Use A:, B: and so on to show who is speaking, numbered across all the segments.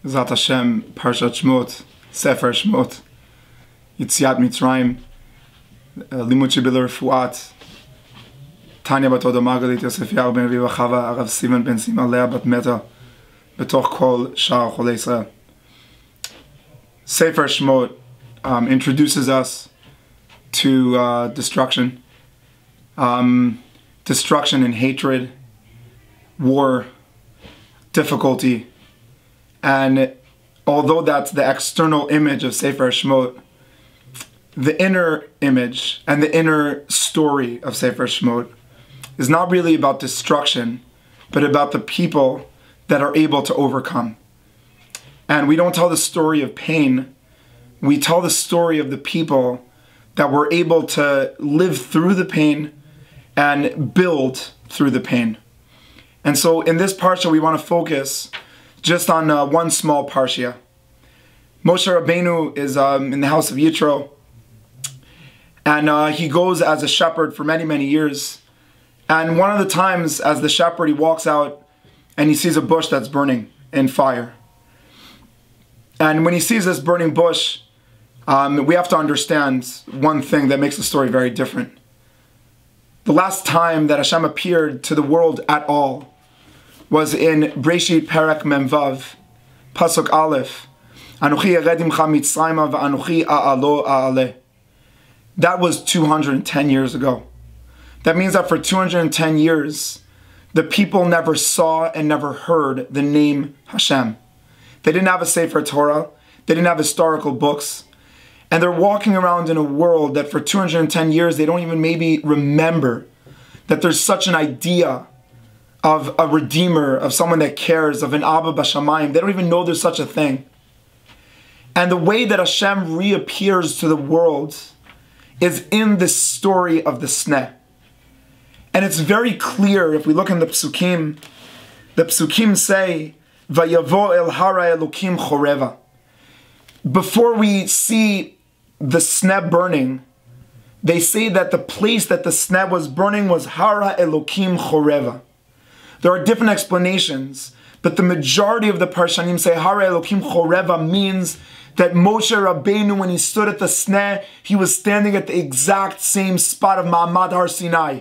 A: Zat Hashem, Parshat Shemot, Sefer Shemot, Yitziat Mitzrayim, Limud Shibila Refuat, Tanya Bat Odo Margalit, Yosef Yair ben Aviva Chava, Arav Sivan ben Sima Lea Bat Meta, Betoch Kol Shar Chol Yisrael. Sefer Shemot introduces us to destruction, destruction and hatred, war, difficulty. And although that's the external image of Sefer Shemot, the inner image and the inner story of Sefer Shemot is not really about destruction, but about the people that are able to overcome. And we don't tell the story of pain, we tell the story of the people that were able to live through the pain and build through the pain. And so in this parsha we want to focus just on one small parsha. Moshe Rabbeinu is in the house of Yitro, and he goes as a shepherd for many, many years. And one of the times as the shepherd, he walks out and he sees a bush that's burning in fire. And when he sees this burning bush, we have to understand one thing that makes the story very different. The last time that Hashem appeared to the world at all was in Breshit Perek Memvav, Pasuk Aleph, Anuchi Eredim Cha Mitzrayma v'Anuchi A'alo A'aleh. That was 210 years ago. That means that for 210 years, the people never saw and never heard the name Hashem. They didn't have a Sefer Torah, they didn't have historical books, and they're walking around in a world that for 210 years they don't even maybe remember that there's such an idea of a redeemer, of someone that cares, of an Abba Bashamayim. They don't even know there's such a thing. And the way that Hashem reappears to the world is in this story of the Sneh. And it's very clear if we look in the Psukim say, Vayavo el hara elokim choreva. Before we see the Sneh burning, they say that the place that the Sneh was burning was Hara Elokim Choreva. There are different explanations, but the majority of the Parshanim say Hara Elokim Choreva means that Moshe Rabbeinu, when he stood at the Sneh, he was standing at the exact same spot of Ma'amad Har Sinai.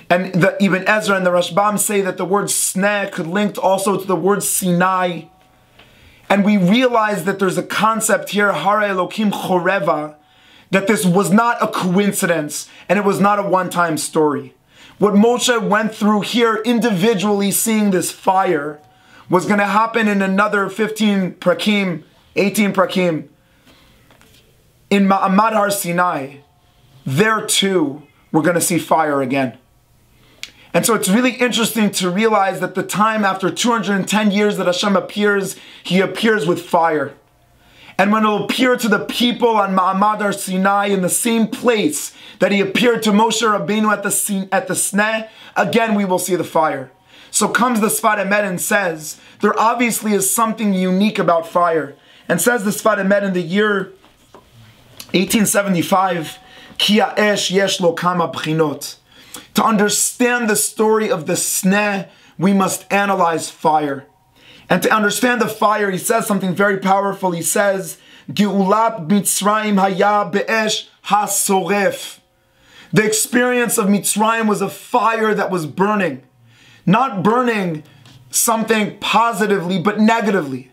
A: And even Ezra and the Rashbam say that the word Sneh could link also to the word Sinai. And we realize that there's a concept here, Hara Elokim Choreva, that this was not a coincidence and it was not a one-time story. What Moshe went through here individually seeing this fire was going to happen in another 15 prakim, 18 prakim. In Ma'amad Har Sinai, there too, we're going to see fire again. And so it's really interesting to realize that the time after 210 years that Hashem appears, he appears with fire. And when it will appear to the people on Ma'amad Har Sinai in the same place that he appeared to Moshe Rabbeinu at the Sneh, again we will see the fire. So comes the Sfat Emet and says, there obviously is something unique about fire. And says the Sfat Emet in the year 1875, Ki ha'esh yesh lo kama b'chinot. To understand the story of the Sneh, we must analyze fire. And to understand the fire, he says something very powerful. He says, Geulat Mitzrayim haya be'esh hasoref. The experience of Mitzrayim was a fire that was burning. Not burning something positively, but negatively.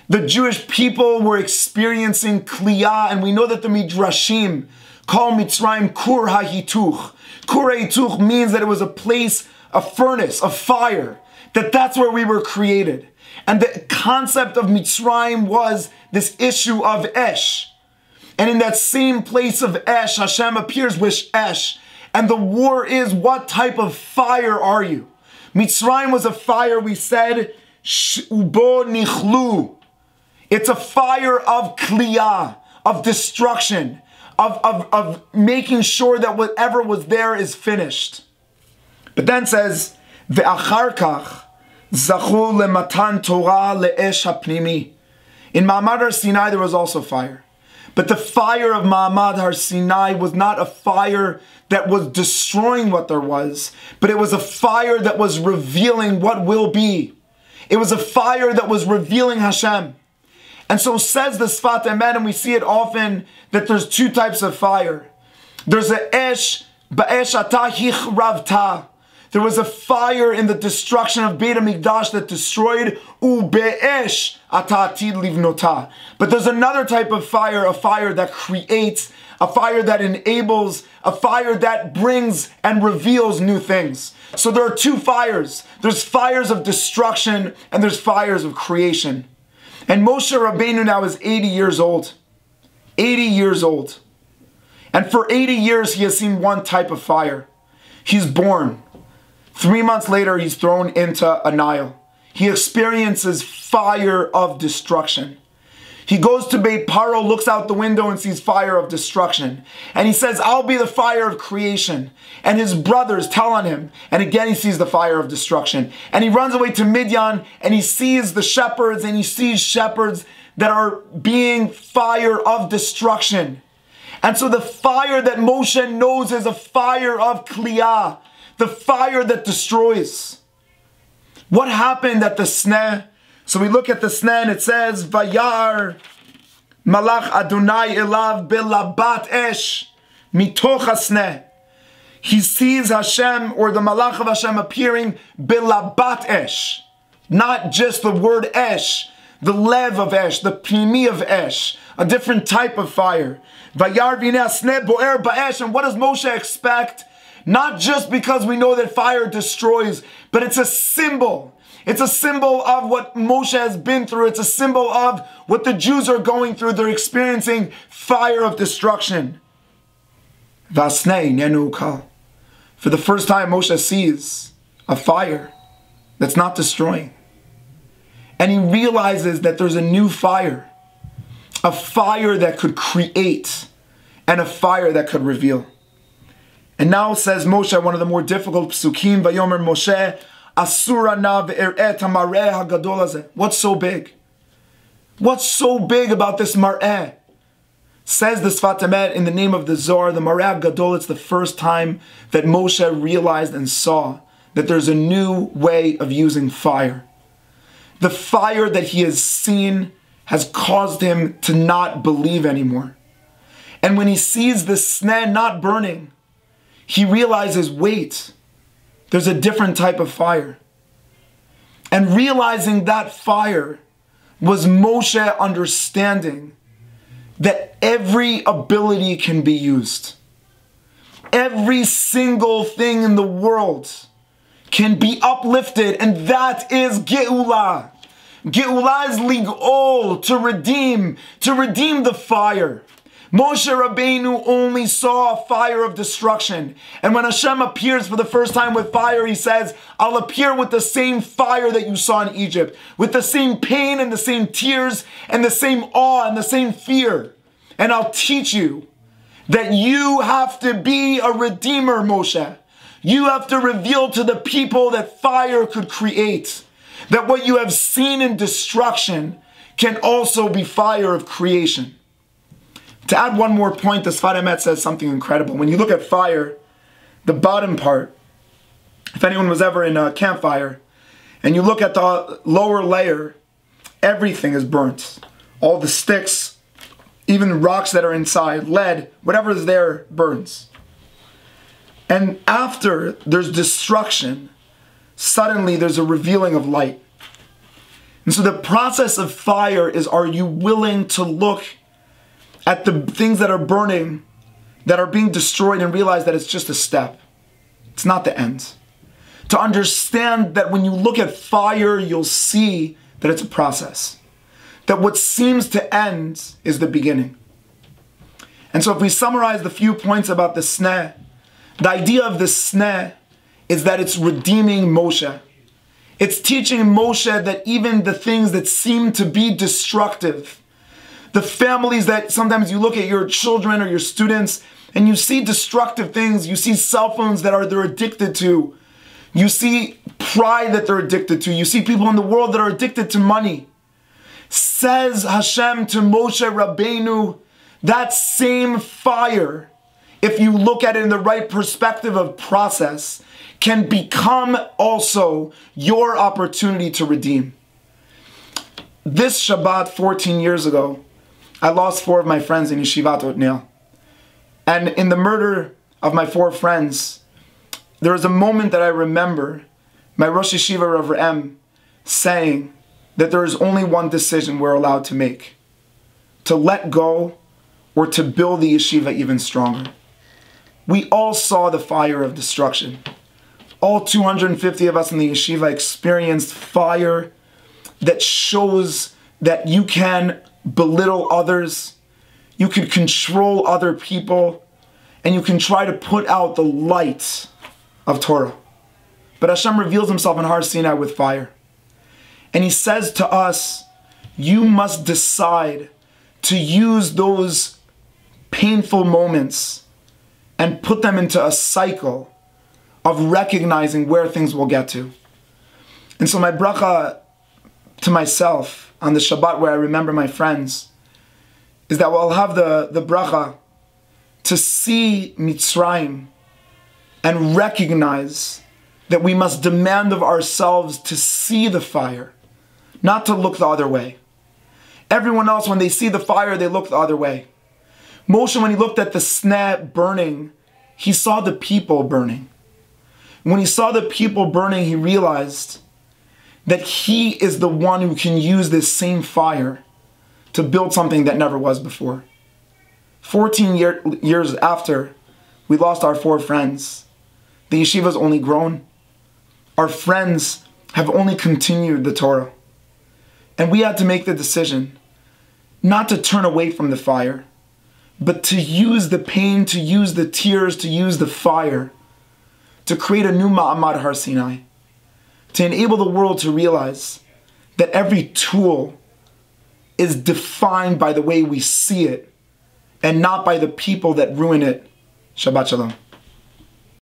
A: The Jewish people were experiencing kliyah, and we know that the Midrashim call Mitzrayim Kur HaHituch. Kur HaHituch means that it was a place, a furnace, a fire, that's where we were created. And the concept of Mitzrayim was this issue of Esh. And in that same place of Esh, Hashem appears with Esh. And the war is, what type of fire are you? Mitzrayim was a fire, we said, Ubo Nichlu. It's a fire of kliyah, of destruction, of making sure that whatever was there is finished. But then says, Ve'achar kach, Zachu lematan Torah le'esh hapnimi. In Ma'amad Har Sinai there was also fire. But the fire of Ma'amad Har Sinai was not a fire that was destroying what there was, but it was a fire that was revealing what will be. It was a fire that was revealing Hashem. And so says the Sfat Emet, and we see it often, that there's two types of fire. There's a esh, ba'esh ata hichravta. There was a fire in the destruction of Beit HaMikdash that destroyed, u'be'esh ata atid livnota. But there's another type of fire, a fire that creates, a fire that enables, a fire that brings and reveals new things. So there are two fires. There's fires of destruction and there's fires of creation. And Moshe Rabbeinu now is 80 years old. 80 years old. And for 80 years he has seen one type of fire. He's born. 3 months later he's thrown into a Nile. He experiences fire of destruction. He goes to Beit Paro, looks out the window and sees fire of destruction. And he says, I'll be the fire of creation. And his brothers tell on him. And again he sees the fire of destruction. And he runs away to Midian and he sees the shepherds and he sees shepherds that are being fire of destruction. And so the fire that Moshe knows is a fire of kliyah, the fire that destroys. What happened at the sneh? So we look at the sneh and it says, Vayar malach Adonai elav belabat esh mitoch hasneh. He sees Hashem, or the malach of Hashem, appearing belabat esh. Not just the word esh, the lev of esh, the pnimi of esh, a different type of fire. Vayar v'nei hasneh boer ba'esh. And what does Moshe expect? Not just because we know that fire destroys, but it's a symbol. It's a symbol of what Moshe has been through. It's a symbol of what the Jews are going through. They're experiencing fire of destruction. Vasnei nenukal. For the first time, Moshe sees a fire that's not destroying. And he realizes that there's a new fire. A fire that could create and a fire that could reveal. And now says Moshe, one of the more difficult psukim, Vayomer Moshe, Asura na ve'eret hamareh hagadol hazeh. What's so big? What's so big about this mareh? Says the Sfat Emet in the name of the Zohar, the mareh hagadol, it's the first time that Moshe realized and saw that there's a new way of using fire. The fire that he has seen has caused him to not believe anymore. And when he sees the sneh not burning, he realizes, wait, there's a different type of fire. And realizing that fire was Moshe understanding that every ability can be used. Every single thing in the world can be uplifted, and that is Geula. Geula is lig'ol, to redeem the fire. Moshe Rabbeinu only saw a fire of destruction. And when Hashem appears for the first time with fire, he says, I'll appear with the same fire that you saw in Egypt, with the same pain and the same tears and the same awe and the same fear. And I'll teach you that you have to be a redeemer, Moshe. You have to reveal to the people that fire could create, that what you have seen in destruction can also be fire of creation. To add one more point, the Sfat Emet says something incredible. When you look at fire, the bottom part, if anyone was ever in a campfire, and you look at the lower layer, everything is burnt. All the sticks, even rocks that are inside, lead, whatever is there burns. And after there's destruction, suddenly there's a revealing of light. And so the process of fire is, are you willing to look at the things that are burning, that are being destroyed, and realize that it's just a step. It's not the end. To understand that when you look at fire, you'll see that it's a process. That what seems to end is the beginning. And so if we summarize the few points about the sneh, the idea of the sneh is that it's redeeming Moshe. It's teaching Moshe that even the things that seem to be destructive, the families that sometimes you look at your children or your students and you see destructive things, you see cell phones that they're addicted to, you see pride that they're addicted to, you see people in the world that are addicted to money. Says Hashem to Moshe Rabbeinu, that same fire, if you look at it in the right perspective of process, can become also your opportunity to redeem. This Shabbat 14 years ago, I lost 4 of my friends in Yeshivat Otniel. And in the murder of my 4 friends, there was a moment that I remember my Rosh Yeshiva Rav M saying that there is only one decision we're allowed to make: to let go or to build the yeshiva even stronger. We all saw the fire of destruction. All 250 of us in the yeshiva experienced fire that shows that you can belittle others, you can control other people, and you can try to put out the light of Torah. But Hashem reveals himself in Har Sinai with fire. And he says to us, you must decide to use those painful moments and put them into a cycle of recognizing where things will get to. And so my bracha to myself on the Shabbat where I remember my friends is that I'll have the bracha to see Mitzrayim and recognize that we must demand of ourselves to see the fire, not to look the other way. Everyone else, when they see the fire, they look the other way. Moshe, when he looked at the sneh burning, he saw the people burning. When he saw the people burning, he realized that he is the one who can use this same fire to build something that never was before. 14 years after we lost our 4 friends, the yeshiva's only grown. Our friends have only continued the Torah. And we had to make the decision not to turn away from the fire, but to use the pain, to use the tears, to use the fire, to create a new Ma'amad Har Sinai, to enable the world to realize that every tool is defined by the way we see it and not by the people that ruin it. Shabbat Shalom.